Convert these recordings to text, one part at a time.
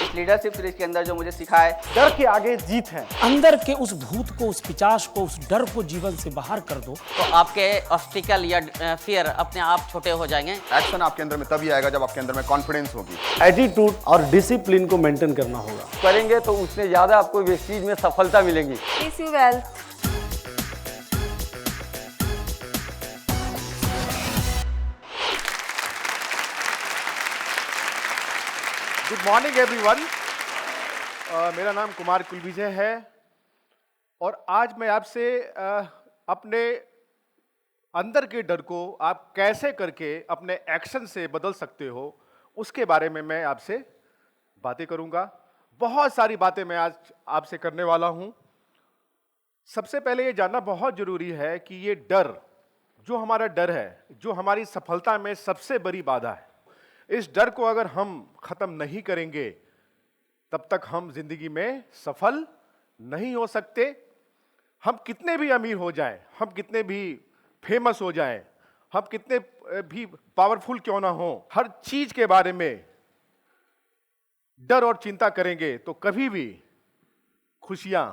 इस leadership series के अंदर जो मुझे सिखा है, डर के आगे जीत है। अंदर के उस भूत को, उस पिशाच को, उस डर को जीवन से बाहर कर दो तो आपके ऑब्स्टिकल या फियर अपने आप छोटे हो जाएंगे। एक्शन आपके अंदर में तभी आएगा जब आपके अंदर में कॉन्फिडेंस होगी। एटीट्यूड और डिसिप्लिन को मेंटेन करना होगा। करेंगे तो उससे ज्यादा आपको वेस्टीज में सफलता मिलेगी। Wish you well. Good morning everyone. मेरा नाम कुमार कुलविजय है और आज मैं आपसे अपने अंदर के डर को आप कैसे करके अपने एक्शन से बदल सकते हो उसके बारे में मैं आपसे बातें करूंगा। बहुत सारी बातें मैं आज आपसे करने वाला हूं। सबसे पहले ये जानना बहुत जरूरी है कि ये डर, जो हमारा डर है, जो हमारी सफलता में सबसे बड़ी बाधा है, इस डर को अगर हम खत्म नहीं करेंगे तब तक हम जिंदगी में सफल नहीं हो सकते। हम कितने भी अमीर हो जाएं, हम कितने भी फेमस हो जाएं, हम कितने भी पावरफुल क्यों ना हो, हर चीज के बारे में डर और चिंता करेंगे तो कभी भी खुशियां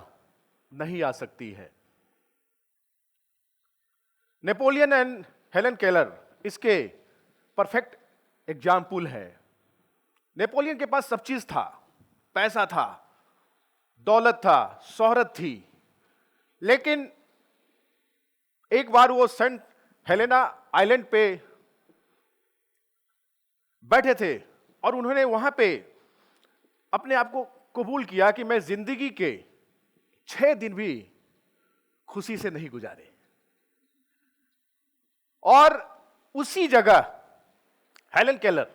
नहीं आ सकती है। नेपोलियन एंड हेलन केलर इसके परफेक्ट एग्जाम्पल है। नेपोलियन के पास सब चीज था, पैसा था, दौलत था, शोहरत थी, लेकिन एक बार वो सेंट हेलेना आइलैंड पे बैठे थे और उन्होंने वहां पे अपने आप को कबूल किया कि मैं जिंदगी के 6 दिन भी खुशी से नहीं गुजारे। और उसी जगह हेलन केलर,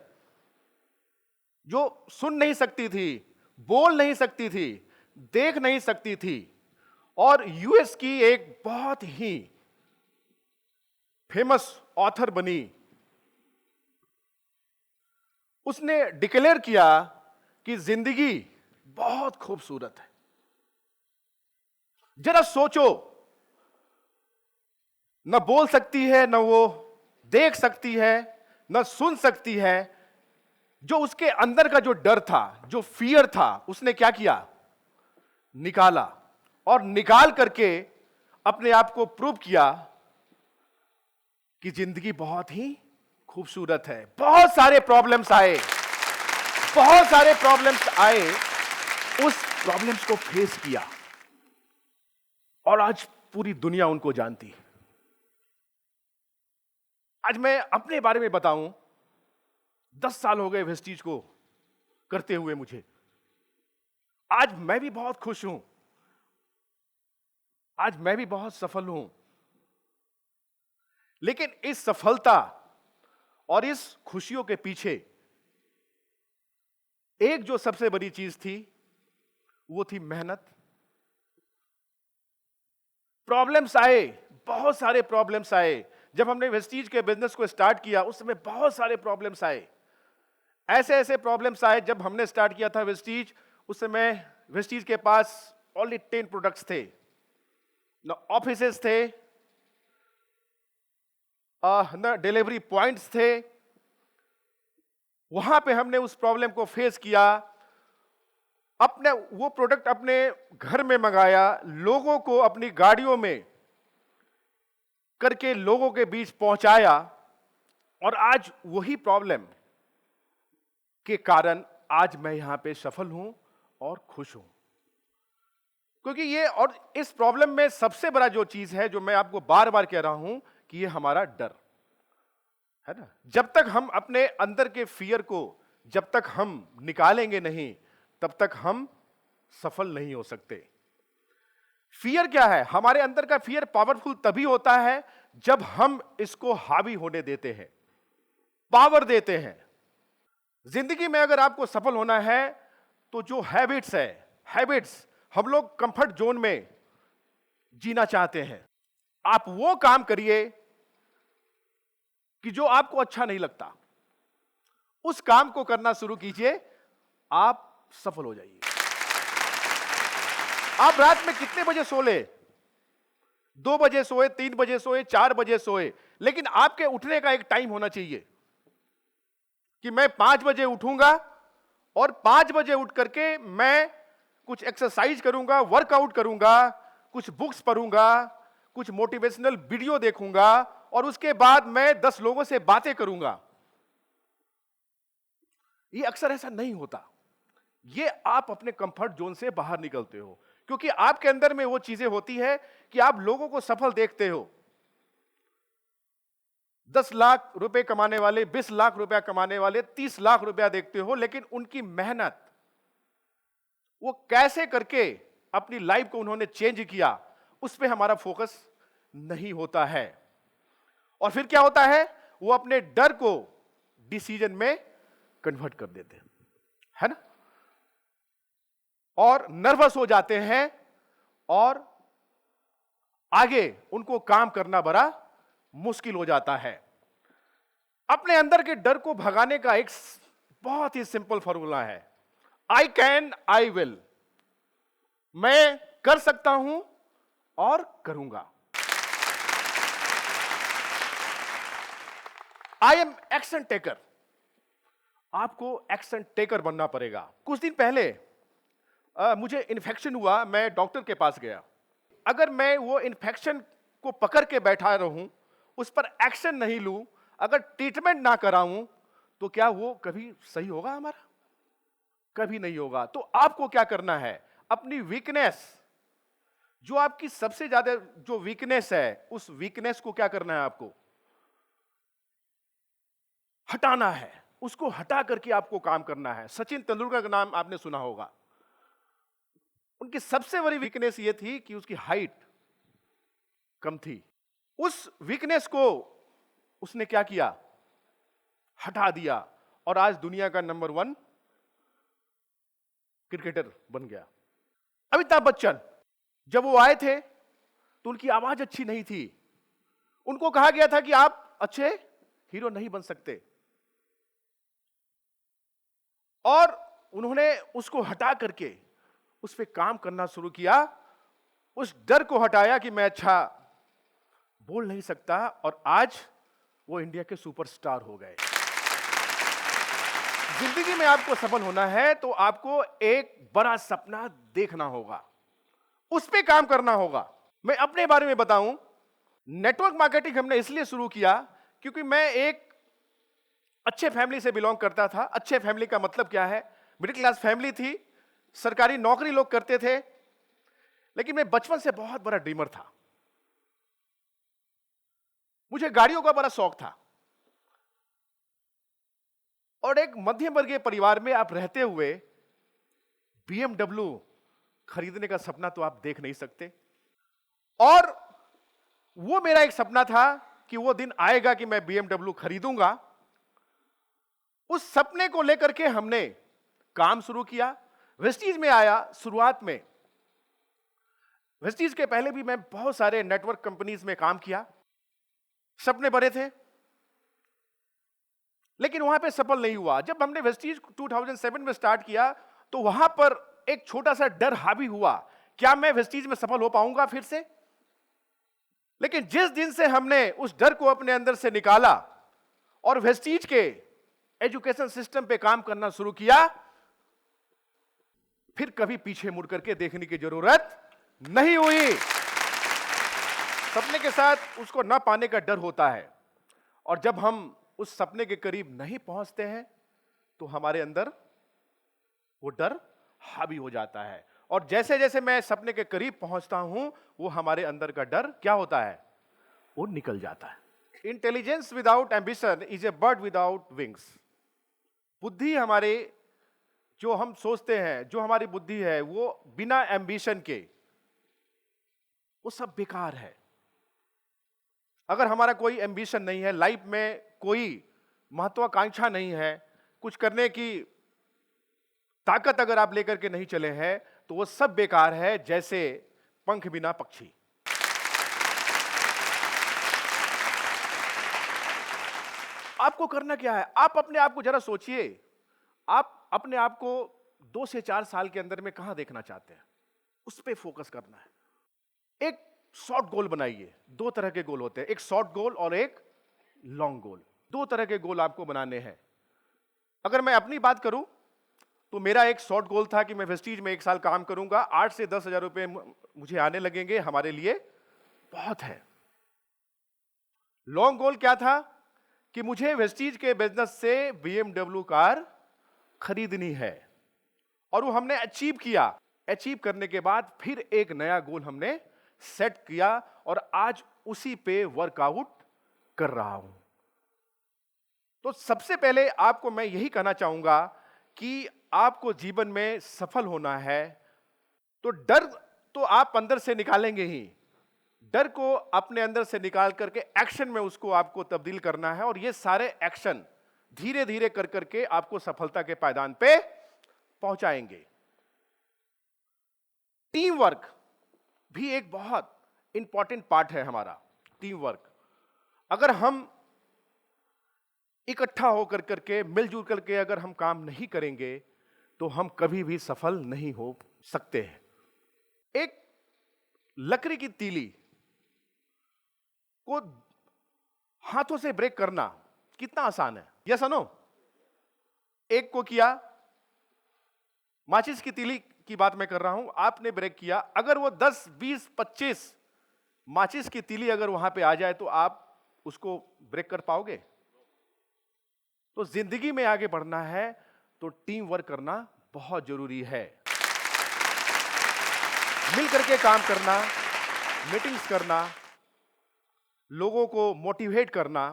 जो सुन नहीं सकती थी, बोल नहीं सकती थी, देख नहीं सकती थी और यूएस की एक बहुत ही फेमस ऑथर बनी, उसने डिक्लेयर किया कि जिंदगी बहुत खूबसूरत है। जरा सोचो, न बोल सकती है, न वो देख सकती है, न सुन सकती है। जो उसके अंदर का जो डर था, जो फियर था, उसने क्या किया? निकाला और निकाल करके अपने आप को प्रूव किया कि जिंदगी बहुत ही खूबसूरत है। बहुत सारे प्रॉब्लम्स आए, बहुत सारे प्रॉब्लम्स आए, उस प्रॉब्लम्स को फेस किया और आज पूरी दुनिया उनको जानती है। आज मैं अपने बारे में बताऊं, 10 साल हो गए वेस्टीज को करते हुए मुझे। आज मैं भी बहुत खुश हूं, आज मैं भी बहुत सफल हूं, लेकिन इस सफलता और इस खुशियों के पीछे एक जो सबसे बड़ी चीज थी वो थी मेहनत। प्रॉब्लम्स आए, बहुत सारे प्रॉब्लम्स आए। जब हमने वेस्टीज के बिजनेस को स्टार्ट किया उस समय बहुत सारे प्रॉब्लम्स आए। ऐसे ऐसे प्रॉब्लम्स आए, जब हमने स्टार्ट किया था वेस्टीज, उस समय वेस्टीज के पास ओनली 10 प्रोडक्ट्स थे, न ऑफिसेस थे, न डिलीवरी पॉइंट्स थे। वहां पे हमने उस प्रॉब्लम को फेस किया, अपने वो प्रोडक्ट अपने घर में मंगाया, लोगों को अपनी गाड़ियों में करके लोगों के बीच पहुंचाया और आज वही प्रॉब्लम के कारण आज मैं यहां पे सफल हूं और खुश हूं। क्योंकि ये और इस प्रॉब्लम में सबसे बड़ा जो चीज है, जो मैं आपको बार बार कह रहा हूं, कि ये हमारा डर है ना। जब तक हम अपने अंदर के फियर को जब तक हम निकालेंगे नहीं, तब तक हम सफल नहीं हो सकते। फियर क्या है? हमारे अंदर का फियर पावरफुल तभी होता है जब हम इसको हावी होने देते हैं, पावर देते हैं। जिंदगी में अगर आपको सफल होना है तो जो हैबिट्स हम लोग कंफर्ट जोन में जीना चाहते हैं, आप वो काम करिए कि जो आपको अच्छा नहीं लगता, उस काम को करना शुरू कीजिए, आप सफल हो जाइए। आप रात में कितने बजे सो ले? 2 बजे सोए, 3 बजे सोए, 4 बजे सोए, लेकिन आपके उठने का एक टाइम होना चाहिए कि मैं 5 बजे उठूंगा और 5 बजे उठ करके मैं कुछ एक्सरसाइज करूंगा, वर्कआउट करूंगा, कुछ बुक्स पढ़ूंगा, कुछ मोटिवेशनल वीडियो देखूंगा और उसके बाद मैं 10 लोगों से बातें करूंगा। ये अक्सर ऐसा नहीं होता। ये आप अपने कंफर्ट जोन से बाहर निकलते हो, क्योंकि आपके अंदर में वो चीजें होती है कि आप लोगों को सफल देखते हो। 10 लाख रुपए कमाने वाले, 20 लाख रुपया कमाने वाले, 30 लाख रुपया देखते हो, लेकिन उनकी मेहनत, वो कैसे करके अपनी लाइफ को उन्होंने चेंज किया, उस पर हमारा फोकस नहीं होता है। और फिर क्या होता है, वो अपने डर को डिसीजन में कन्वर्ट कर देते हैं, है ना, और नर्वस हो जाते हैं और आगे उनको काम करना बड़ा मुश्किल हो जाता है। अपने अंदर के डर को भगाने का एक बहुत ही सिंपल फॉर्मूला है, आई कैन, आई विल। मैं कर सकता हूं और करूंगा। I am action taker. आपको एक्शन टेकर बनना पड़ेगा। कुछ दिन पहले मुझे इन्फेक्शन हुआ, मैं डॉक्टर के पास गया। अगर मैं वो इन्फेक्शन को पकड़ के बैठा रहूं, उस पर एक्शन नहीं लूं, अगर ट्रीटमेंट ना कराऊं, तो क्या वो कभी सही होगा हमारा? कभी नहीं होगा। तो आपको क्या करना है, अपनी वीकनेस, जो आपकी सबसे ज्यादा जो वीकनेस है, उस वीकनेस को क्या करना है, आपको हटाना है। उसको हटा करके आपको काम करना है। सचिन तेंदुलकर का नाम आपने सुना होगा। उनकी सबसे बड़ी वीकनेस ये थी कि उसकी हाइट कम थी। उस वीकनेस को उसने क्या किया, हटा दिया, और आज दुनिया का नंबर 1 क्रिकेटर बन गया। अमिताभ बच्चन, जब वो आए थे तो उनकी आवाज अच्छी नहीं थी। उनको कहा गया था कि आप अच्छे हीरो नहीं बन सकते, और उन्होंने उसको हटा करके उस पर काम करना शुरू किया। उस डर को हटाया कि मैं अच्छा बोल नहीं सकता, और आज वो इंडिया के सुपरस्टार हो गए। जिंदगी में आपको सफल होना है तो आपको एक बड़ा सपना देखना होगा, उस पे काम करना होगा। मैं अपने बारे में बताऊं, नेटवर्क मार्केटिंग हमने इसलिए शुरू किया क्योंकि मैं एक अच्छे फैमिली से बिलोंग करता था। अच्छे फैमिली का मतलब क्या है, मिडिल क्लास फैमिली थी, सरकारी नौकरी लोग करते थे, लेकिन मैं बचपन से बहुत बड़ा ड्रीमर था। मुझे गाड़ियों का बड़ा शौक था, और एक मध्यम वर्गीय परिवार में आप रहते हुए BMW खरीदने का सपना तो आप देख नहीं सकते। और वो मेरा एक सपना था कि वो दिन आएगा कि मैं BMW खरीदूंगा। उस सपने को लेकर के हमने काम शुरू किया। वेस्टीज में आया शुरुआत में। वेस्टीज के पहले भी मैं बहुत सारे नेटवर्क कंपनीज में काम किया। सपने बड़े थे, लेकिन वहां पे सफल नहीं हुआ। जब हमने वेस्टीज 2007 में स्टार्ट किया तो वहां पर एक छोटा सा डर हावी हुआ, क्या मैं वेस्टीज में सफल हो पाऊंगा फिर से? लेकिन जिस दिन से हमने उस डर को अपने अंदर से निकाला और वेस्टीज के एजुकेशन सिस्टम पे काम करना शुरू किया, फिर कभी पीछे मुड़ करके देखने की जरूरत नहीं हुई। सपने के साथ उसको ना पाने का डर होता है, और जब हम उस सपने के करीब नहीं पहुंचते हैं तो हमारे अंदर वो डर हावी हो जाता है। और जैसे जैसे मैं सपने के करीब पहुंचता हूं, वो हमारे अंदर का डर क्या होता है, वो निकल जाता है। Intelligence without ambition is a bird without wings. बुद्धि, हमारे जो हम सोचते हैं, जो हमारी बुद्धि है, वो बिना एम्बिशन के वो सब बेकार है। अगर हमारा कोई एम्बिशन नहीं है, लाइफ में कोई महत्वाकांक्षा नहीं है, कुछ करने की ताकत अगर आप लेकर के नहीं चले हैं, तो वो सब बेकार है, जैसे पंख बिना पक्षी। आपको करना क्या है, आप अपने आप को जरा सोचिए, आप अपने आप को 2 से 4 साल के अंदर में कहां देखना चाहते हैं, उस पर फोकस करना है। एक शॉर्ट गोल बनाइए। 2 तरह के गोल होते हैं, एक शॉर्ट गोल और एक लॉन्ग गोल। 2 तरह के गोल आपको बनाने हैं। अगर मैं अपनी बात करूं, तो मेरा एक शॉर्ट गोल था कि मैं वेस्टीज में 1 साल काम करूंगा, 8 से 10 हजार रुपए मुझे आने लगेंगे, हमारे लिए बहुत है। लॉन्ग गोल क्या था कि मुझे वेस्टीज के बिजनेस से BMW कार खरीदनी है, और वो हमने अचीव किया। अचीव करने के बाद फिर एक नया गोल हमने सेट किया और आज उसी पे वर्कआउट कर रहा हूं। तो सबसे पहले आपको मैं यही कहना चाहूंगा कि आपको जीवन में सफल होना है तो डर तो आप अंदर से निकालेंगे ही, डर को अपने अंदर से निकाल करके एक्शन में उसको आपको तब्दील करना है, और ये सारे एक्शन धीरे धीरे कर करके आपको सफलता के पायदान पे पहुंचाएंगे। टीम वर्क भी एक बहुत इंपॉर्टेंट पार्ट है हमारा। टीम वर्क अगर हम इकट्ठा होकर करके मिलजुल करके अगर हम काम नहीं करेंगे तो हम कभी भी सफल नहीं हो सकते हैं। एक लकड़ी की तीली को हाथों से ब्रेक करना कितना आसान है, यस नो? एक को किया, माचिस की तीली की बात मैं कर रहा हूं, आपने ब्रेक किया, अगर वो 10, 20, 25 माचिस की तीली अगर वहां पे आ जाए तो आप उसको ब्रेक कर पाओगे? तो जिंदगी में आगे बढ़ना है तो टीम वर्क करना बहुत जरूरी है। मिल करके काम करना, मीटिंग्स करना, लोगों को मोटिवेट करना,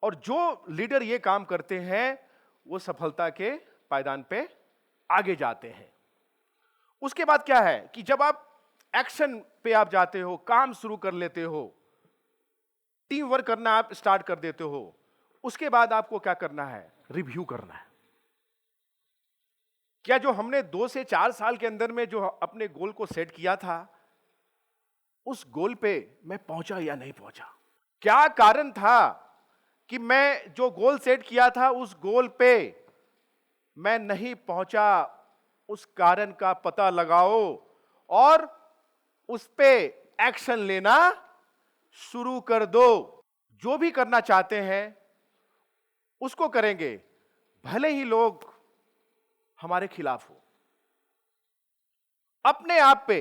और जो लीडर ये काम करते हैं वो सफलता के पायदान पे आगे जाते हैं। उसके बाद क्या है कि जब आप एक्शन पे आप जाते हो, काम शुरू कर लेते हो, टीम वर्क करना आप स्टार्ट कर देते हो, उसके बाद आपको क्या करना है? रिव्यू करना है। क्या जो हमने 2 से 4 साल के अंदर में जो अपने गोल को सेट किया था, उस गोल पे मैं पहुंचा या नहीं पहुंचा? क्या कारण था कि मैं जो गोल सेट किया था उस गोल पे मैं नहीं पहुंचा? उस कारण का पता लगाओ और उस पे एक्शन लेना शुरू कर दो। जो भी करना चाहते हैं उसको करेंगे, भले ही लोग हमारे खिलाफ हो। अपने आप पे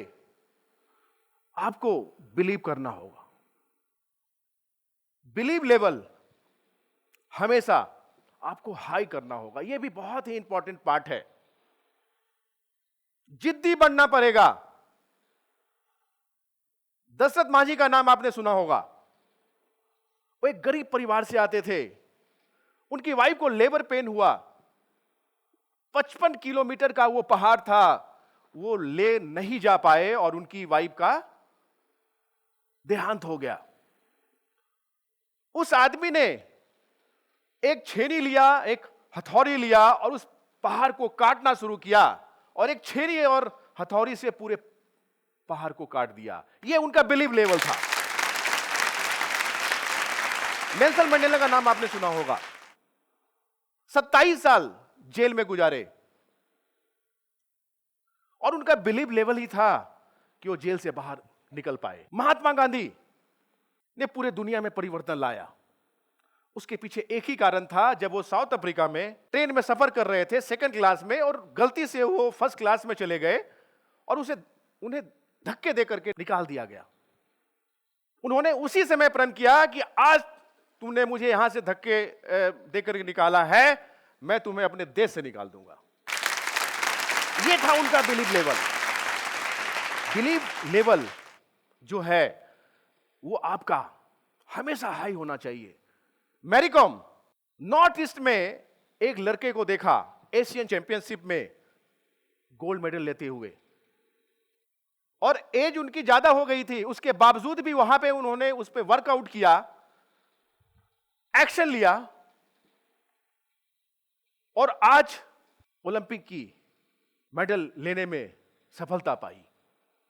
आपको बिलीव करना होगा। बिलीव लेवल हमेशा आपको हाई करना होगा। यह भी बहुत ही इंपॉर्टेंट पार्ट है। जिद्दी बनना पड़ेगा। दशरथ मांझी का नाम आपने सुना होगा। वो एक गरीब परिवार से आते थे। उनकी वाइफ को लेबर पेन हुआ। 55 किलोमीटर का वो पहाड़ था, वो ले नहीं जा पाए और उनकी वाइफ का देहांत हो गया। उस आदमी ने एक छेनी लिया, एक हथौड़ी लिया और उस पहाड़ को काटना शुरू किया, और एक छेनी और हथौड़ी से पूरे पहाड़ को काट दिया। यह उनका बिलीव लेवल था। नेल्सन मंडेला का नाम आपने सुना होगा। 27 साल जेल में गुजारे और उनका बिलीव लेवल ही था कि वो जेल से बाहर निकल पाए। महात्मा गांधी ने पूरे दुनिया में परिवर्तन लाया। उसके पीछे एक ही कारण था। जब वो साउथ अफ्रीका में ट्रेन में सफर कर रहे थे सेकंड क्लास में, और गलती से वो फर्स्ट क्लास में चले गए और उन्हें धक्के दे करके निकाल दिया गया। उन्होंने उसी समय प्रण किया कि आज तुमने मुझे यहां से धक्के देकर निकाला है, मैं तुम्हें अपने देश से निकाल दूंगा। यह था उनका बिलीव लेवल। बिलीव लेवल जो है वो आपका हमेशा हाई होना चाहिए। मैरी कॉम नॉर्थ ईस्ट में एक लड़के को देखा एशियन चैंपियनशिप में गोल्ड मेडल लेते हुए, और एज उनकी ज्यादा हो गई थी। उसके बावजूद भी वहां पे उन्होंने उस पे वर्कआउट किया, एक्शन लिया, और आज ओलंपिक की मेडल लेने में सफलता पाई।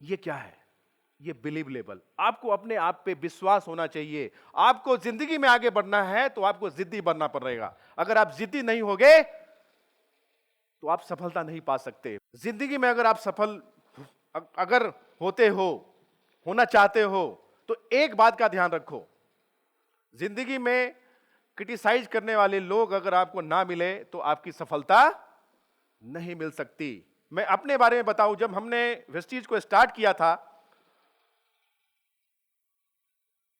ये क्या है? ये बिलीव लेवल। आपको अपने आप पे विश्वास होना चाहिए। आपको जिंदगी में आगे बढ़ना है तो आपको जिद्दी बनना पड़ेगा। अगर आप जिद्दी नहीं होगे तो आप सफलता नहीं पा सकते। जिंदगी में अगर आप सफल अगर होना चाहते हो तो एक बात का ध्यान रखो। जिंदगी में क्रिटिसाइज करने वाले लोग अगर आपको ना मिले तो आपकी सफलता नहीं मिल सकती। मैं अपने बारे में बताऊं, जब हमने वेस्टीज को स्टार्ट किया था,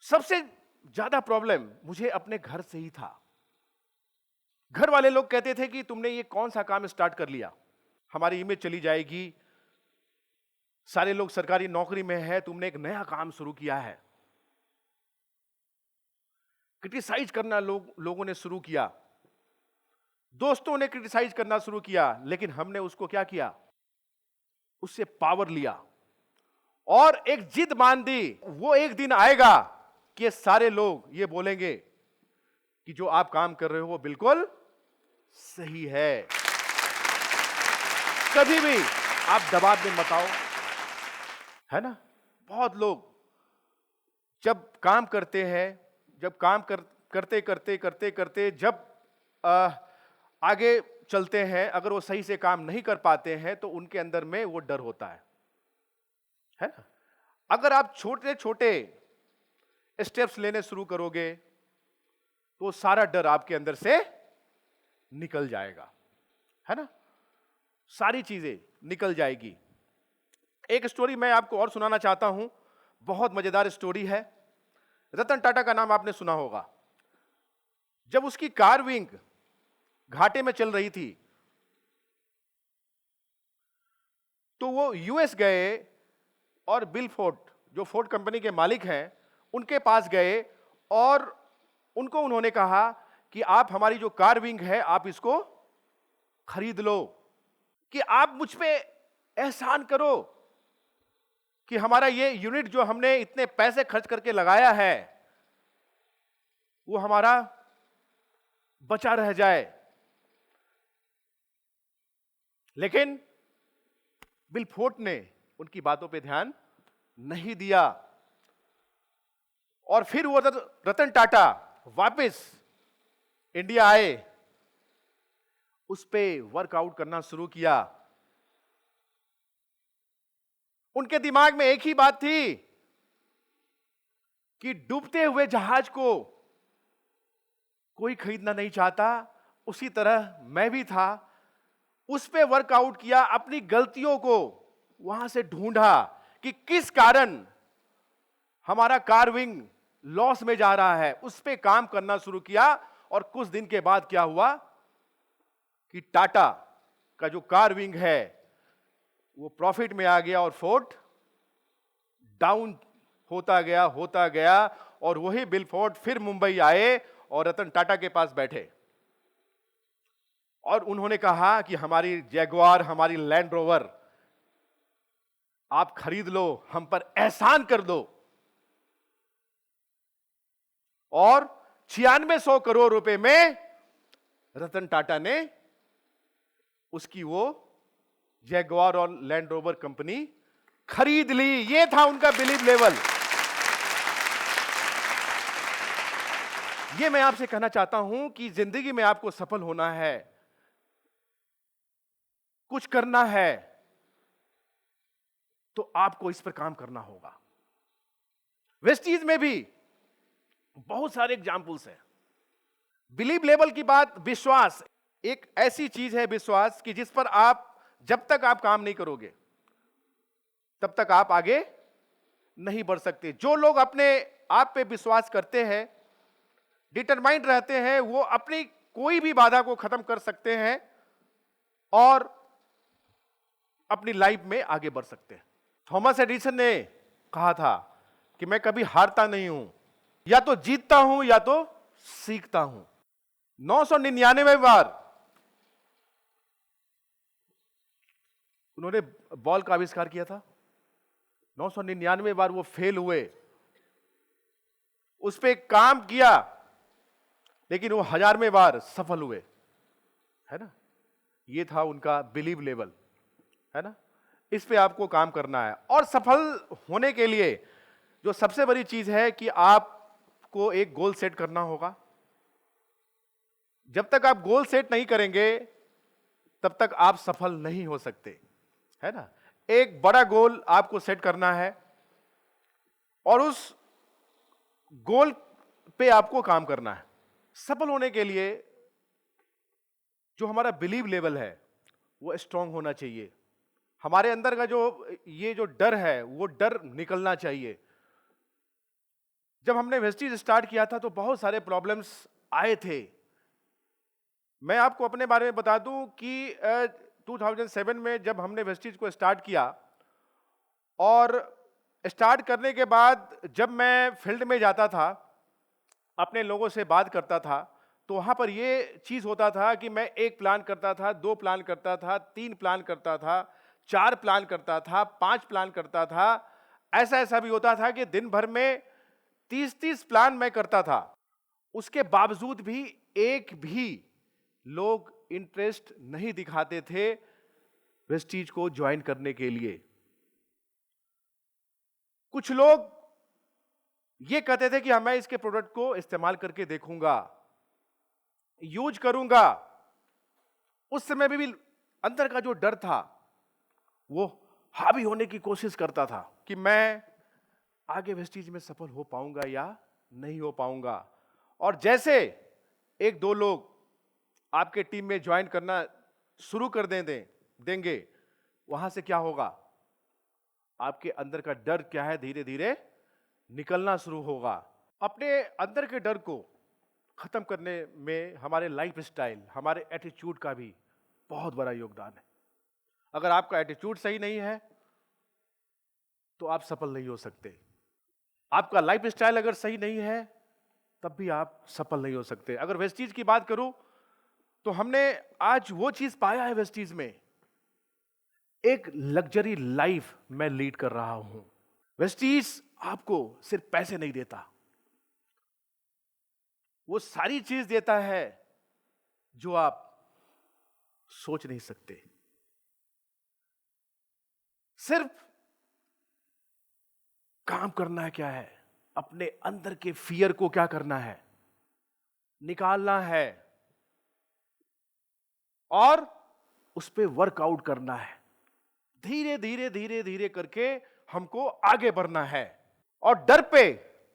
सबसे ज्यादा प्रॉब्लम मुझे अपने घर से ही था। घर वाले लोग कहते थे कि तुमने ये कौन सा काम स्टार्ट कर लिया, हमारी इमेज चली जाएगी, सारे लोग सरकारी नौकरी में है, तुमने एक नया काम शुरू किया है। क्रिटिसाइज करना लोगों ने शुरू किया, दोस्तों ने क्रिटिसाइज करना शुरू किया, लेकिन हमने उसको क्या किया, उससे पावर लिया और एक जिद मान दी। वो एक दिन आएगा कि सारे लोग ये बोलेंगे कि जो आप काम कर रहे हो वो बिल्कुल सही है। कभी भी आप दबाव में मत आओ, है ना। बहुत लोग जब काम करते हैं, जब काम करते करते जब आगे चलते हैं, अगर वो सही से काम नहीं कर पाते हैं तो उनके अंदर में वो डर होता है ना। अगर आप छोटे छोटे स्टेप्स लेने शुरू करोगे तो सारा डर आपके अंदर से निकल जाएगा, है ना, सारी चीजें निकल जाएगी। एक स्टोरी मैं आपको और सुनाना चाहता हूं, बहुत मजेदार स्टोरी है। रतन टाटा का नाम आपने सुना होगा। जब उसकी कारविंग घाटे में चल रही थी तो वो यूएस गए और बिल फोर्ड, जो फोर्ड कंपनी के मालिक हैं, उनके पास गए और उनको उन्होंने कहा कि आप हमारी जो कारविंग है आप इसको खरीद लो, कि आप मुझ पे एहसान करो कि हमारा ये यूनिट जो हमने इतने पैसे खर्च करके लगाया है वो हमारा बचा रह जाए। लेकिन बिल फोर्ड ने उनकी बातों पे ध्यान नहीं दिया और फिर वो रतन टाटा वापस इंडिया आए, उस पे वर्कआउट करना शुरू किया। उनके दिमाग में एक ही बात थी कि डूबते हुए जहाज को कोई खरीदना नहीं चाहता, उसी तरह मैं भी था। उस पे वर्कआउट किया, अपनी गलतियों को वहां से ढूंढा कि किस कारण हमारा कारविंग लॉस में जा रहा है, उस पे काम करना शुरू किया और कुछ दिन के बाद क्या हुआ कि टाटा का जो कारविंग है वो प्रॉफिट में आ गया और फोर्ड डाउन होता गया और वही बिल फोर्ड फिर मुंबई आए और रतन टाटा के पास बैठे और उन्होंने कहा कि हमारी जैगुआर, हमारी लैंड रोवर आप खरीद लो, हम पर एहसान कर दो। और 9600 करोड़ रुपए में रतन टाटा ने उसकी वो जैगुआर और लैंड रोवर कंपनी खरीद ली। ये था उनका बिलीव लेवल। ये मैं आपसे कहना चाहता हूं कि जिंदगी में आपको सफल होना है, कुछ करना है, तो आपको इस पर काम करना होगा। वेस्टीज में भी बहुत सारे एग्जाम्पल्स हैं। बिलीव लेवल की बात, विश्वास एक ऐसी चीज है, विश्वास कि जिस पर आप जब तक आप काम नहीं करोगे तब तक आप आगे नहीं बढ़ सकते। जो लोग अपने आप पे विश्वास करते हैं, डिटरमाइंड रहते हैं, वो अपनी कोई भी बाधा को खत्म कर सकते हैं और अपनी लाइफ में आगे बढ़ सकते हैं। थॉमस एडिसन ने कहा था कि मैं कभी हारता नहीं हूं, या तो जीतता हूं या तो सीखता हूं। 999 बार उन्होंने बॉल का आविष्कार किया था, 999 बार वो फेल हुए, उस पे काम किया, लेकिन वो 1000वें बार सफल हुए, है ना। ये था उनका बिलीव लेवल, है ना। इस पे आपको काम करना है और सफल होने के लिए जो सबसे बड़ी चीज है कि आपको एक गोल सेट करना होगा। जब तक आप गोल सेट नहीं करेंगे तब तक आप सफल नहीं हो सकते, है ना। एक बड़ा गोल आपको सेट करना है और उस गोल पे आपको काम करना है। सफल होने के लिए जो हमारा बिलीव लेवल है वो स्ट्रांग होना चाहिए। हमारे अंदर का ये जो डर है वो डर निकलना चाहिए। जब हमने वेस्टीज स्टार्ट किया था तो बहुत सारे प्रॉब्लम्स आए थे। मैं आपको अपने बारे में बता दूं कि 2007 में जब हमने वेस्टीज को स्टार्ट किया और स्टार्ट करने के बाद जब मैं फील्ड में जाता था, अपने लोगों से बात करता था, तो वहाँ पर ये चीज़ होता था कि मैं 1 प्लान करता था, 2 प्लान करता था, 3 प्लान करता था, 4 प्लान करता था, 5 प्लान करता था। ऐसा भी होता था कि दिन भर में 30 प्लान मैं करता था। उसके बावजूद भी एक भी लोग इंटरेस्ट नहीं दिखाते थे वेस्टीज को ज्वाइन करने के लिए। कुछ लोग ये कहते थे कि मैं इसके प्रोडक्ट को इस्तेमाल करके देखूंगा, यूज करूंगा। उस समय भी अंदर का जो डर था वो हावी होने की कोशिश करता था कि मैं आगे वेस्टीज में सफल हो पाऊंगा या नहीं हो पाऊंगा। और जैसे 1-2 लोग आपके टीम में ज्वाइन करना शुरू कर देंगे, वहां से क्या होगा, आपके अंदर का डर क्या है धीरे धीरे निकलना शुरू होगा। अपने अंदर के डर को खत्म करने में हमारे लाइफ स्टाइल, हमारे एटीट्यूड का भी बहुत बड़ा योगदान है। अगर आपका एटीट्यूड सही नहीं है तो आप सफल नहीं हो सकते। आपका लाइफ स्टाइल अगर सही नहीं है तब भी आप सफल नहीं हो सकते। अगर वेस्टीज की बात करूं तो हमने आज वो चीज पाया है वेस्टीज में, एक लग्जरी लाइफ मैं लीड कर रहा हूं। वेस्टीज आपको सिर्फ पैसे नहीं देता, वो सारी चीज देता है जो आप सोच नहीं सकते। सिर्फ काम करना है, क्या है, अपने अंदर के फियर को क्या करना है, निकालना है और उस पे वर्कआउट करना है। धीरे धीरे धीरे धीरे करके हमको आगे बढ़ना है। और डर पे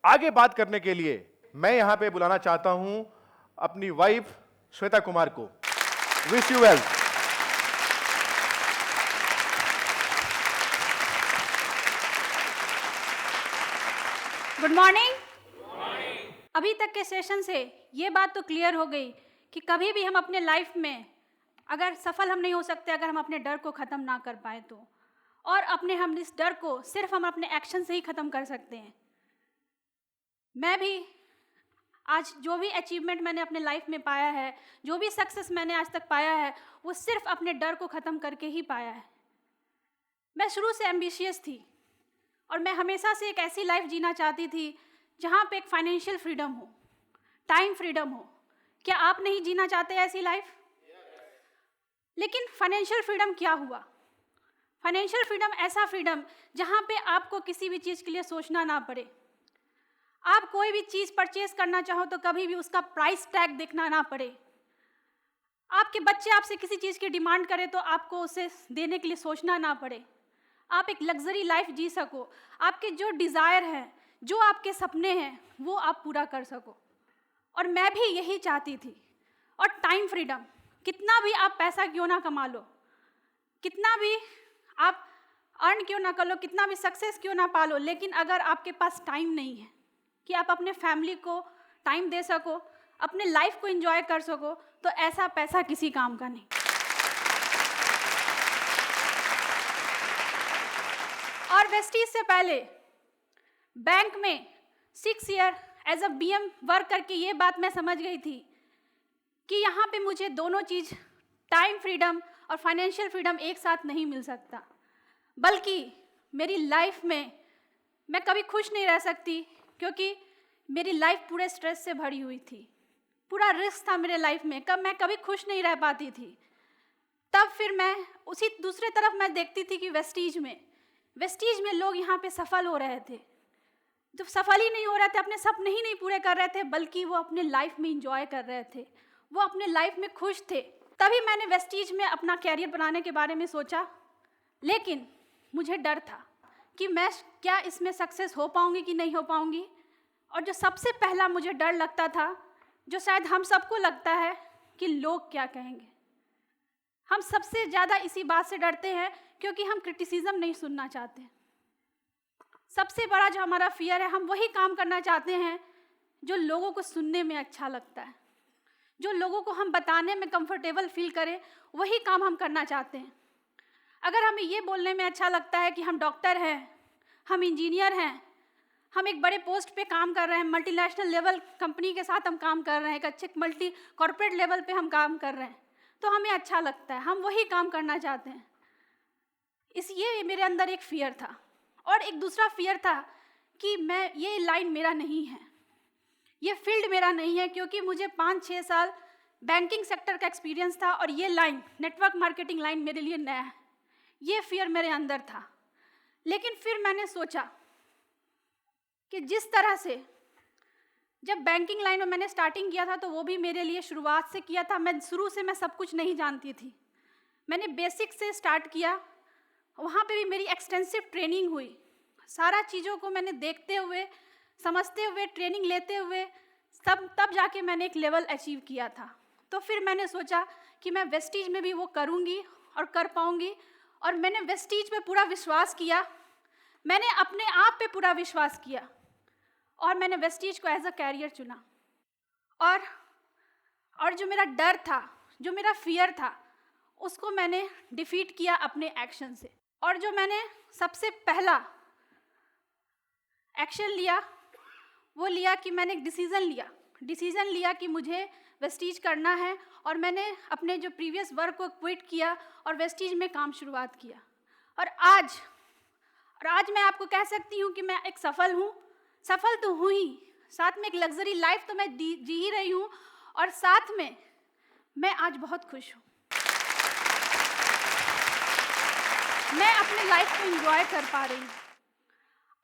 आगे बात करने के लिए मैं यहां पे बुलाना चाहता हूं अपनी वाइफ श्वेता कुमार को। Wish you well. Good morning. अभी तक के सेशन से ये बात तो क्लियर हो गई कि कभी भी हम अपने लाइफ में अगर सफल हम नहीं हो सकते अगर हम अपने डर को ख़त्म ना कर पाए तो, और हम इस डर को सिर्फ हम अपने एक्शन से ही ख़त्म कर सकते हैं। मैं भी आज जो भी अचीवमेंट मैंने अपने लाइफ में पाया है, जो भी सक्सेस मैंने आज तक पाया है, वो सिर्फ अपने डर को ख़त्म करके ही पाया है। मैं शुरू से एम्बिशियस थी और मैं हमेशा से एक ऐसी लाइफ जीना चाहती थी जहाँ पे एक फाइनेंशियल फ्रीडम हो, टाइम फ्रीडम हो। क्या आप नहीं जीना चाहते ऐसी लाइफ? लेकिन फाइनेंशियल फ्रीडम क्या हुआ? फाइनेंशियल फ्रीडम ऐसा फ्रीडम जहाँ पे आपको किसी भी चीज़ के लिए सोचना ना पड़े। आप कोई भी चीज़ परचेज करना चाहो तो कभी भी उसका प्राइस टैग देखना ना पड़े। आपके बच्चे आपसे किसी चीज़ की डिमांड करें तो आपको उसे देने के लिए सोचना ना पड़े। आप एक लग्जरी लाइफ जी सको, आपके जो डिज़ायर हैं, जो आपके सपने हैं, वो आप पूरा कर सको। और मैं भी यही चाहती थी। और टाइम फ्रीडम, कितना भी आप पैसा क्यों ना कमा लो, कितना भी आप अर्न क्यों ना कर लो, कितना भी सक्सेस क्यों ना पा लो, लेकिन अगर आपके पास टाइम नहीं है कि आप अपने फैमिली को टाइम दे सको, अपने लाइफ को एंजॉय कर सको, तो ऐसा पैसा किसी काम का नहीं। और वेस्टीज से पहले बैंक में 6 year as a BM work करके ये बात मैं समझ गई थी कि यहाँ पे मुझे दोनों चीज़, टाइम फ्रीडम और फाइनेंशियल फ्रीडम एक साथ नहीं मिल सकता। बल्कि मेरी लाइफ में मैं कभी खुश नहीं रह सकती, क्योंकि मेरी लाइफ पूरे स्ट्रेस से भरी हुई थी, पूरा रिस्क था मेरे लाइफ में, मैं कभी खुश नहीं रह पाती थी। तब फिर मैं उसी दूसरे तरफ मैं देखती थी कि वेस्टीज में लोग यहाँ पे सफल हो रहे थे, जो सफल ही नहीं हो रहे थे, अपने सपने ही नहीं पूरे कर रहे थे, बल्कि वो अपने लाइफ में इंजॉय कर रहे थे, वो अपने लाइफ में खुश थे। तभी मैंने वेस्टीज में अपना कैरियर बनाने के बारे में सोचा, लेकिन मुझे डर था कि मैं क्या इसमें सक्सेस हो पाऊंगी कि नहीं हो पाऊंगी। और जो सबसे पहला मुझे डर लगता था, जो शायद हम सबको लगता है, कि लोग क्या कहेंगे। हम सबसे ज़्यादा इसी बात से डरते हैं क्योंकि हम क्रिटिसिज्म नहीं सुनना चाहते। सबसे बड़ा जो हमारा फियर है, हम वही काम करना चाहते हैं जो लोगों को सुनने में अच्छा लगता है, जो लोगों को हम बताने में कंफर्टेबल फील करें, वही काम हम करना चाहते हैं। अगर हमें ये बोलने में अच्छा लगता है कि हम डॉक्टर हैं, हम इंजीनियर हैं, हम एक बड़े पोस्ट पे काम कर रहे हैं, मल्टीनेशनल लेवल कंपनी के साथ हम काम कर रहे हैं, एक अच्छे मल्टी कॉर्पोरेट लेवल पे हम काम कर रहे हैं, तो हमें अच्छा लगता है, हम वही काम करना चाहते हैं। ये मेरे अंदर एक फियर था। और एक दूसरा फियर था कि ये लाइन मेरा नहीं है, ये फील्ड मेरा नहीं है, क्योंकि मुझे 5-6 साल बैंकिंग सेक्टर का एक्सपीरियंस था और ये लाइन, नेटवर्क मार्केटिंग लाइन, मेरे लिए नया है। ये फियर मेरे अंदर था। लेकिन फिर मैंने सोचा कि जिस तरह से जब बैंकिंग लाइन में मैंने स्टार्टिंग किया था, तो वो भी मेरे लिए शुरुआत से किया था। मैं शुरू से सब कुछ नहीं जानती थी, मैंने बेसिक से स्टार्ट किया। वहाँ पे भी मेरी एक्सटेंसिव ट्रेनिंग हुई, सारा चीज़ों को मैंने देखते हुए, समझते हुए, ट्रेनिंग लेते हुए तब जाके मैंने एक लेवल अचीव किया था। तो फिर मैंने सोचा कि मैं वेस्टीज में भी वो करूँगी और कर पाऊँगी। और मैंने वेस्टीज पे पूरा विश्वास किया, मैंने अपने आप पे पूरा विश्वास किया और मैंने वेस्टीज को एज अ कैरियर चुना। और जो मेरा डर था, जो मेरा फियर था, उसको मैंने डिफीट किया अपने एक्शन से। और जो मैंने सबसे पहला एक्शन लिया, वो लिया कि मैंने एक डिसीज़न लिया कि मुझे वेस्टीज करना है। और मैंने अपने जो प्रीवियस वर्क को क्विट किया और वेस्टीज में काम शुरुआत किया। और आज मैं आपको कह सकती हूँ कि मैं एक सफल तो हूँ ही, साथ में एक लग्जरी लाइफ तो मैं जी ही रही हूँ, और साथ में मैं आज बहुत खुश हूँ। मैं अपने लाइफ को एंजॉय कर पा रही हूँ।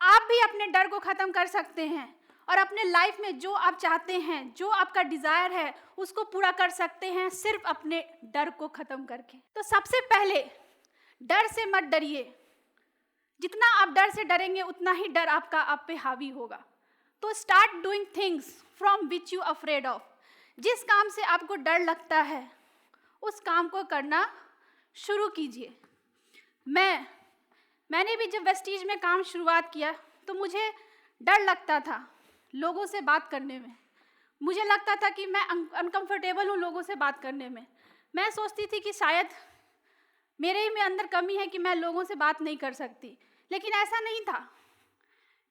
आप भी अपने डर को ख़त्म कर सकते हैं और अपने लाइफ में जो आप चाहते हैं, जो आपका डिज़ायर है, उसको पूरा कर सकते हैं सिर्फ अपने डर को ख़त्म करके। तो सबसे पहले डर से मत डरिए। जितना आप डर से डरेंगे उतना ही डर आप पे हावी होगा। तो start doing things from which you afraid of. जिस काम से आपको डर लगता है उस काम को करना शुरू कीजिए। मैंने भी जब वेस्टीज में काम शुरुआत किया तो मुझे डर लगता था लोगों से बात करने में। मुझे लगता था कि मैं अनकंफर्टेबल हूँ लोगों से बात करने में। मैं सोचती थी कि शायद मेरे ही में अंदर कमी है कि मैं लोगों से बात नहीं कर सकती। लेकिन ऐसा नहीं था,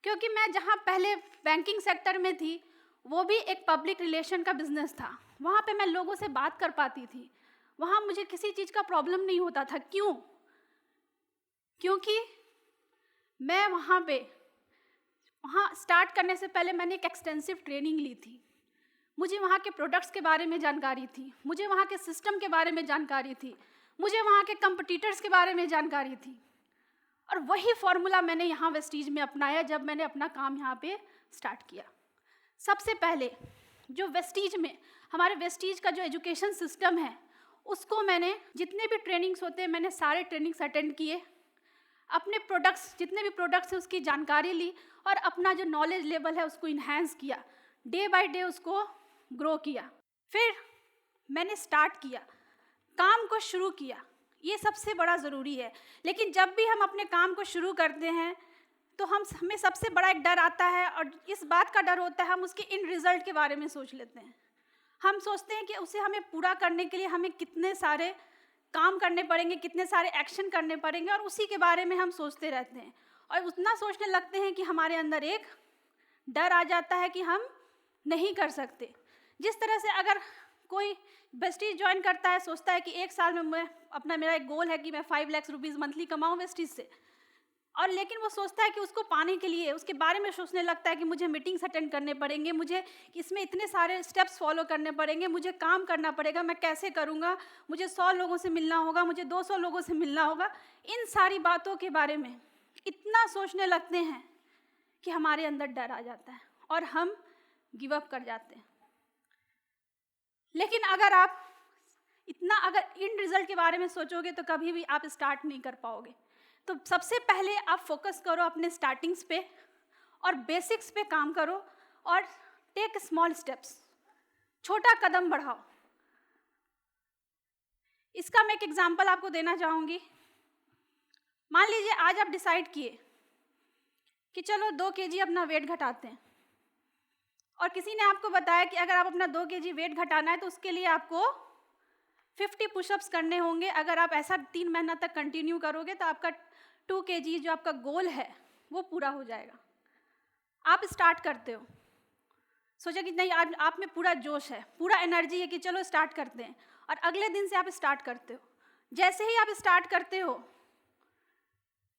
क्योंकि मैं जहाँ पहले बैंकिंग सेक्टर में थी वो भी एक पब्लिक रिलेशन का बिजनेस था। वहाँ पे मैं लोगों से बात कर पाती थी, वहाँ मुझे किसी चीज़ का प्रॉब्लम नहीं होता था। क्योंकि मैं वहाँ स्टार्ट करने से पहले मैंने एक एक्सटेंसिव ट्रेनिंग ली थी। मुझे वहाँ के प्रोडक्ट्स के बारे में जानकारी थी, मुझे वहाँ के सिस्टम के बारे में जानकारी थी, मुझे वहाँ के कंपटीटर्स के बारे में जानकारी थी। और वही फॉर्मूला मैंने यहाँ वेस्टीज में अपनाया जब मैंने अपना काम यहाँ पे स्टार्ट किया। सबसे पहले जो वेस्टीज में, हमारे वेस्टीज का जो एजुकेशन सिस्टम है, उसको मैंने, जितने भी ट्रेनिंग्स होते हैं मैंने सारे ट्रेनिंग्स अटेंड किए। अपने प्रोडक्ट्स, जितने भी प्रोडक्ट्स हैं उसकी जानकारी ली और अपना जो नॉलेज लेवल है उसको इन्हांस किया, डे बाय डे उसको ग्रो किया। फिर मैंने स्टार्ट किया, काम को शुरू किया। ये सबसे बड़ा ज़रूरी है। लेकिन जब भी हम अपने काम को शुरू करते हैं तो हमें सबसे बड़ा एक डर आता है, और इस बात का डर होता है हम उसके इन रिज़ल्ट के बारे में सोच लेते हैं। हम सोचते हैं कि उसे हमें पूरा करने के लिए हमें कितने सारे काम करने पड़ेंगे, कितने सारे एक्शन करने पड़ेंगे, और उसी के बारे में हम सोचते रहते हैं। और उतना सोचने लगते हैं कि हमारे अंदर एक डर आ जाता है कि हम नहीं कर सकते। जिस तरह से अगर कोई वेस्टीज ज्वाइन करता है, सोचता है कि एक साल में मेरा एक गोल है कि मैं 5 लाख रुपीज़ मंथली कमाऊँ वेस्टीज से, और लेकिन वो सोचता है कि उसको पाने के लिए उसके बारे में सोचने लगता है कि मुझे मीटिंग्स अटेंड करने पड़ेंगे, मुझे इसमें इतने सारे स्टेप्स फॉलो करने पड़ेंगे, मुझे काम करना पड़ेगा, मैं कैसे करूँगा, मुझे 100 लोगों से मिलना होगा, मुझे 200 लोगों से मिलना होगा। इन सारी बातों के बारे में इतना सोचने लगते हैं कि हमारे अंदर डर आ जाता है और हम गिव अप कर जाते हैं। लेकिन अगर इन रिजल्ट के बारे में सोचोगे तो कभी भी आप स्टार्ट नहीं कर पाओगे। तो सबसे पहले आप फोकस करो अपने स्टार्टिंग्स पे और बेसिक्स पे काम करो और टेक स्मॉल स्टेप्स, छोटा कदम बढ़ाओ। इसका मैं एक एग्जांपल आपको देना चाहूँगी। मान लीजिए आज आप डिसाइड किए कि चलो 2 kg अपना वेट घटाते हैं, और किसी ने आपको बताया कि अगर आप अपना 2 kg वेट घटाना है तो उसके लिए आपको 50 पुशअप्स करने होंगे। अगर आप ऐसा 3 महीना तक कंटिन्यू करोगे तो आपका 2 kg जो आपका गोल है वो पूरा हो जाएगा। आप स्टार्ट करते हो, सोचा कि नहीं आज आप में पूरा जोश है, पूरा एनर्जी है कि चलो स्टार्ट करते हैं, और अगले दिन से आप स्टार्ट करते हो। जैसे ही आप स्टार्ट करते हो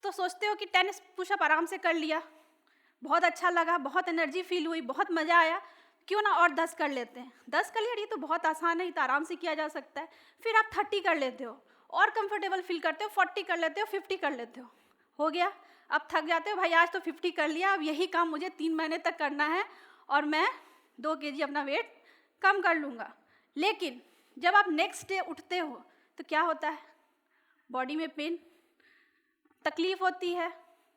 तो सोचते हो कि 10 पुशअप आराम से कर लिया, बहुत अच्छा लगा, बहुत एनर्जी फील हुई, बहुत मज़ा आया, क्यों ना और 10 कर लेते हैं। 10 कर लिया, ये तो बहुत आसान है, ये तो आराम से किया जा सकता है। फिर आप 30 कर लेते हो और कंफर्टेबल फील करते हो, 40 कर लेते हो, 50 कर लेते हो गया। अब थक जाते हो, भाई आज तो 50 कर लिया, अब यही काम मुझे 3 महीने तक करना है और मैं 2 kg अपना वेट कम कर लूँगा। लेकिन जब आप नेक्स्ट डे उठते हो तो क्या होता है? बॉडी में पेन, तकलीफ़ होती है,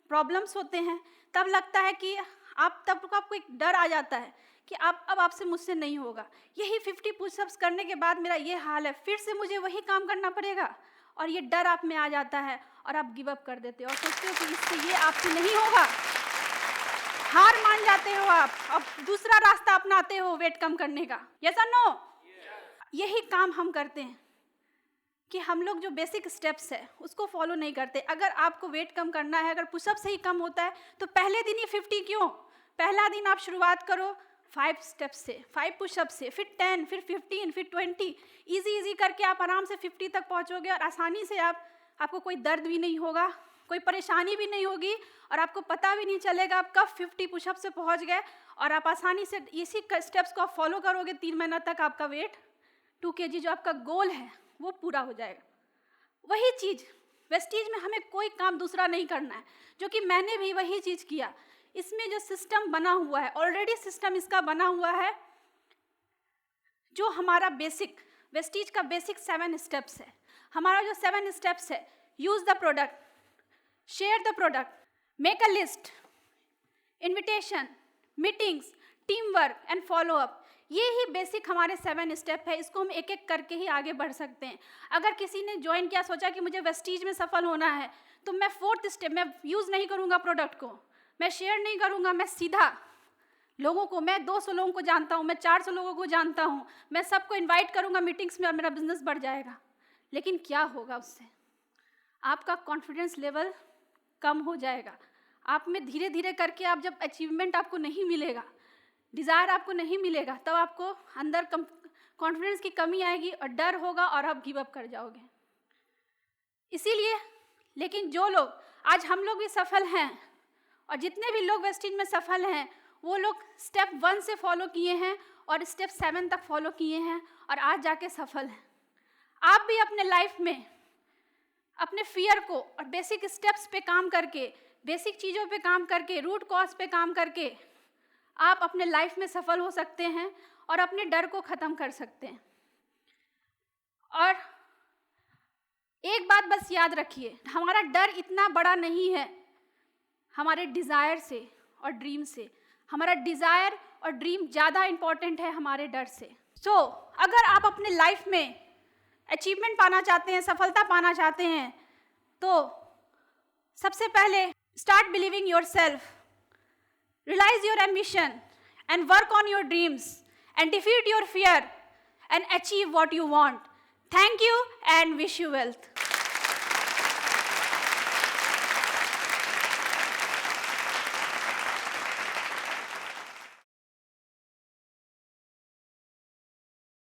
प्रॉब्लम्स होते हैं। तब लगता है कि आपको एक डर आ जाता है कि अब आपसे मुझसे नहीं होगा, यही 50 पुशअप्स करने के बाद मेरा ये हाल है, फिर से मुझे वही काम करना पड़ेगा, और ये डर आप में आ जाता है और आप गिव अप कर देते हो और सोचते हो कि इससे ये आपसे नहीं होगा, हार मान जाते हो आप, अब दूसरा रास्ता अपनाते हो वेट कम करने का। यस और नो? यही काम हम करते हैं कि हम लोग जो बेसिक स्टेप्स है उसको फॉलो नहीं करते। अगर आपको वेट कम करना है, अगर पुशअप से ही कम होता है तो पहले दिन ही 50 क्यों? पहला दिन आप शुरुआत करो 5 स्टेप्स से, 5 पुशअप से, फिर 10, फिर 15, फिर 20, इजी करके आप आराम से 50 तक पहुंचोगे, और आसानी से आपको कोई दर्द भी नहीं होगा, कोई परेशानी भी नहीं होगी, और आपको पता भी नहीं चलेगा आप कब 50 पुशअप से पहुंच गए, और आप आसानी से इसी स्टेप्स को आप फॉलो करोगे 3 महीना तक, आपका वेट 2 kg जो आपका गोल है वो पूरा हो जाएगा। वही चीज़ वेस्टीज में हमें कोई काम दूसरा नहीं करना है, जो कि मैंने भी वही चीज़ किया। इसमें जो सिस्टम बना हुआ है, ऑलरेडी सिस्टम इसका बना हुआ है, जो हमारा बेसिक वेस्टीज का बेसिक 7 स्टेप्स है। हमारा जो 7 स्टेप्स है, use the product, share the product, make a list, invitation, meetings, team work and follow up, ये ही बेसिक हमारे 7 स्टेप है। इसको हम एक एक करके ही आगे बढ़ सकते हैं। अगर किसी ने ज्वाइन किया, सोचा कि मुझे वेस्टीज में सफल होना है, तो मैं 4th स्टेप, मैं यूज़ नहीं करूँगा प्रोडक्ट को, मैं शेयर नहीं करूँगा, मैं सीधा लोगों को, मैं 200 लोगों को जानता हूँ, मैं 400 लोगों को जानता हूँ, मैं सबको इन्वाइट करूँगा मीटिंग्स में और मेरा बिजनेस बढ़ जाएगा। लेकिन क्या होगा उससे? आपका कॉन्फिडेंस लेवल कम हो जाएगा। आप में धीरे धीरे करके आप जब अचीवमेंट आपको नहीं मिलेगा, डिज़ायर आपको नहीं मिलेगा, तब आपको अंदर कॉन्फिडेंस की कमी आएगी और डर होगा और आप गिव अप कर जाओगे। इसीलिए लेकिन जो लोग, आज हम लोग भी सफल हैं और जितने भी लोग वेस्टीज में सफल हैं, वो लोग स्टेप 1 से फॉलो किए हैं और स्टेप 7 तक फॉलो किए हैं और आज जाके सफल हैं। आप भी अपने लाइफ में अपने फियर को और बेसिक स्टेप्स पे काम करके, बेसिक चीज़ों पे काम करके, रूट कॉज पे काम करके आप अपने लाइफ में सफल हो सकते हैं और अपने डर को ख़त्म कर सकते हैं। और एक बात बस याद रखिए, हमारा डर इतना बड़ा नहीं है हमारे डिज़ायर से और ड्रीम से। हमारा डिज़ायर और ड्रीम ज़्यादा इम्पॉर्टेंट है हमारे डर से। अगर आप अपने लाइफ में अचीवमेंट पाना चाहते हैं, सफलता पाना चाहते हैं, तो सबसे पहले start believing your self, realize your ambition and work on your dreams and defeat your fear and achieve what you want. Thank you and wish you wealth.